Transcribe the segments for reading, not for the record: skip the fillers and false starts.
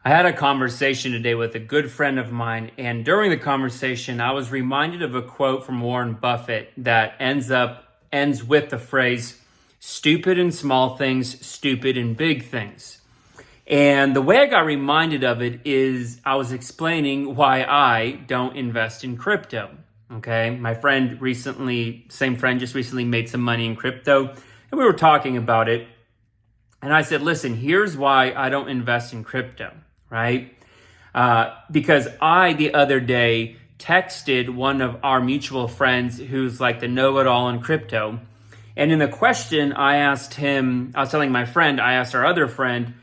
I had a conversation today with a good friend of mine, and during the conversation, I was reminded of a quote from Warren Buffett that ends with the phrase, "Stupid in small things, stupid in big things." And the way I got reminded of it is I was explaining why I don't invest in crypto. Okay, my same friend just recently made some money in crypto, and we were talking about it. And I said, listen, here's why I don't invest in crypto, right? Because I, the other day, texted one of our mutual friends who's like the know-it-all in crypto. And in the question I asked him, I was telling my friend, I asked our other friend,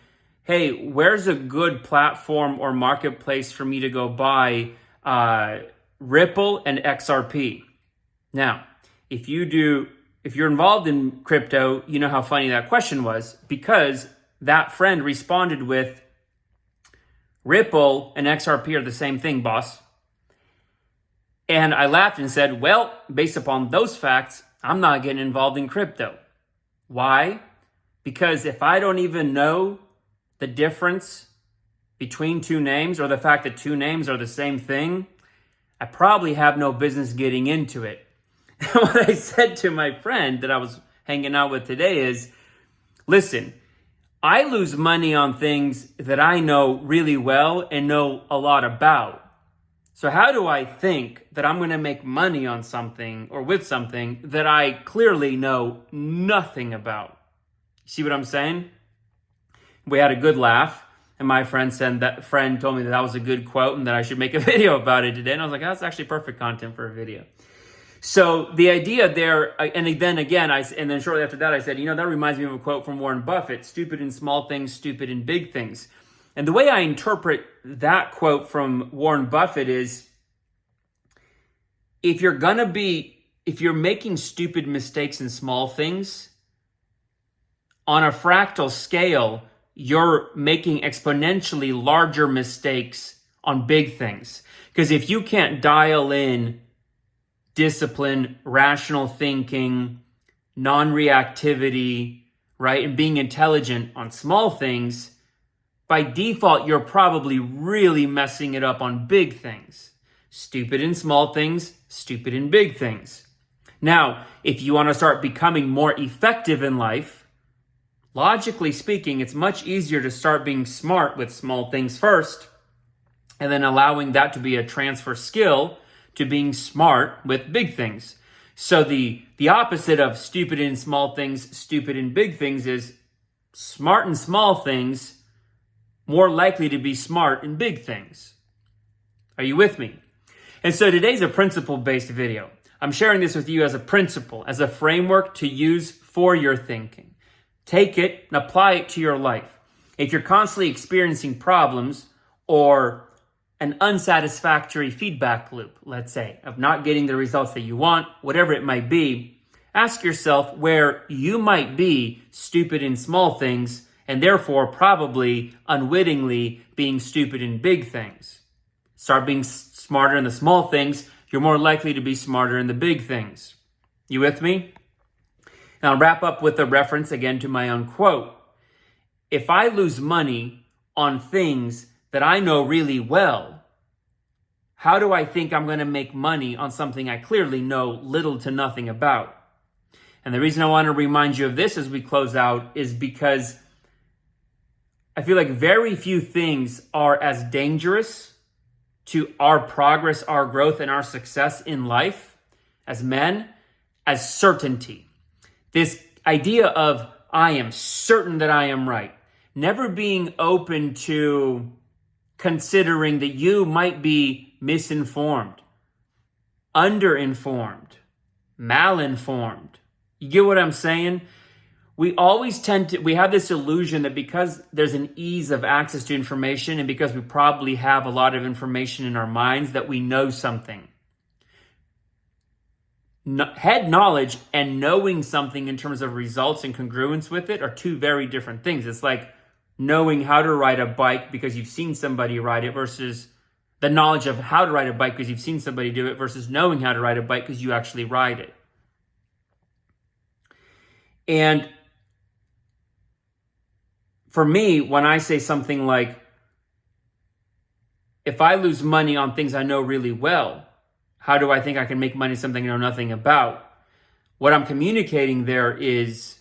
hey, where's a good platform or marketplace for me to go buy Ripple and XRP? Now, if you're involved in crypto, you know how funny that question was, because that friend responded with, Ripple and XRP are the same thing, boss. And I laughed and said, well, based upon those facts, I'm not getting involved in crypto. Why? Because if I don't even know the difference between two names, or the fact that two names are the same thing, I probably have no business getting into it. What I said to my friend that I was hanging out with today is, listen, I lose money on things that I know really well and know a lot about. So how do I think that I'm going to make money on something or with something that I clearly know nothing about? See what I'm saying? We had a good laugh, and my friend told me that was a good quote and that I should make a video about it today. And I was like, that's actually perfect content for a video. So the idea there, and then shortly after that, I said, that reminds me of a quote from Warren Buffett, "Stupid in small things, stupid in big things." And the way I interpret that quote from Warren Buffett is, if you're making stupid mistakes in small things, on a fractal scale, you're making exponentially larger mistakes on big things. Because if you can't dial in discipline, rational thinking, non-reactivity, right, and being intelligent on small things, by default, you're probably really messing it up on big things. Stupid in small things, stupid in big things. Now, if you want to start becoming more effective in life, logically speaking, it's much easier to start being smart with small things first, and then allowing that to be a transfer skill to being smart with big things. So the opposite of stupid in small things, stupid in big things is smart in small things, more likely to be smart in big things. Are you with me? And so today's a principle-based video. I'm sharing this with you as a principle, as a framework to use for your thinking. Take it and apply it to your life. If you're constantly experiencing problems or an unsatisfactory feedback loop, let's say, of not getting the results that you want, whatever it might be, ask yourself where you might be stupid in small things and therefore probably unwittingly being stupid in big things. Start being smarter in the small things, you're more likely to be smarter in the big things. You with me? Now, I'll wrap up with a reference again to my own quote. If I lose money on things that I know really well, how do I think I'm going to make money on something I clearly know little to nothing about? And the reason I want to remind you of this as we close out is because I feel like very few things are as dangerous to our progress, our growth, and our success in life as men as certainty. This idea of, I am certain that I am right. Never being open to considering that you might be misinformed, underinformed, malinformed. You get what I'm saying? We always we have this illusion that because there's an ease of access to information and because we probably have a lot of information in our minds that we know something. Head knowledge and knowing something in terms of results and congruence with it are two very different things. It's like knowing how to ride a bike because you've seen somebody ride it versus the knowledge of how to ride a bike because you've seen somebody do it versus knowing how to ride a bike because you actually ride it. And for me, when I say something like, If I lose money on things I know really well, how do I think I can make money something I know nothing about? What I'm communicating there is,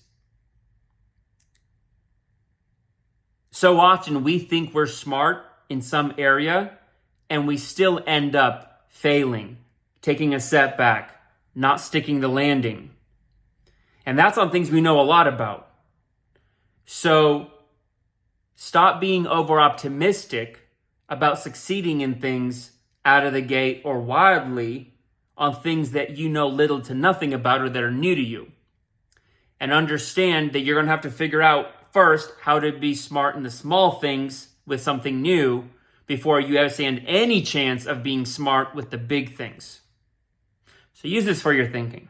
so often we think we're smart in some area and we still end up failing, taking a setback, not sticking the landing. And that's on things we know a lot about. So stop being over optimistic about succeeding in things out of the gate or wildly on things that you know little to nothing about or that are new to you. And understand that you're going to have to figure out first how to be smart in the small things with something new before you ever stand any chance of being smart with the big things. So use this for your thinking.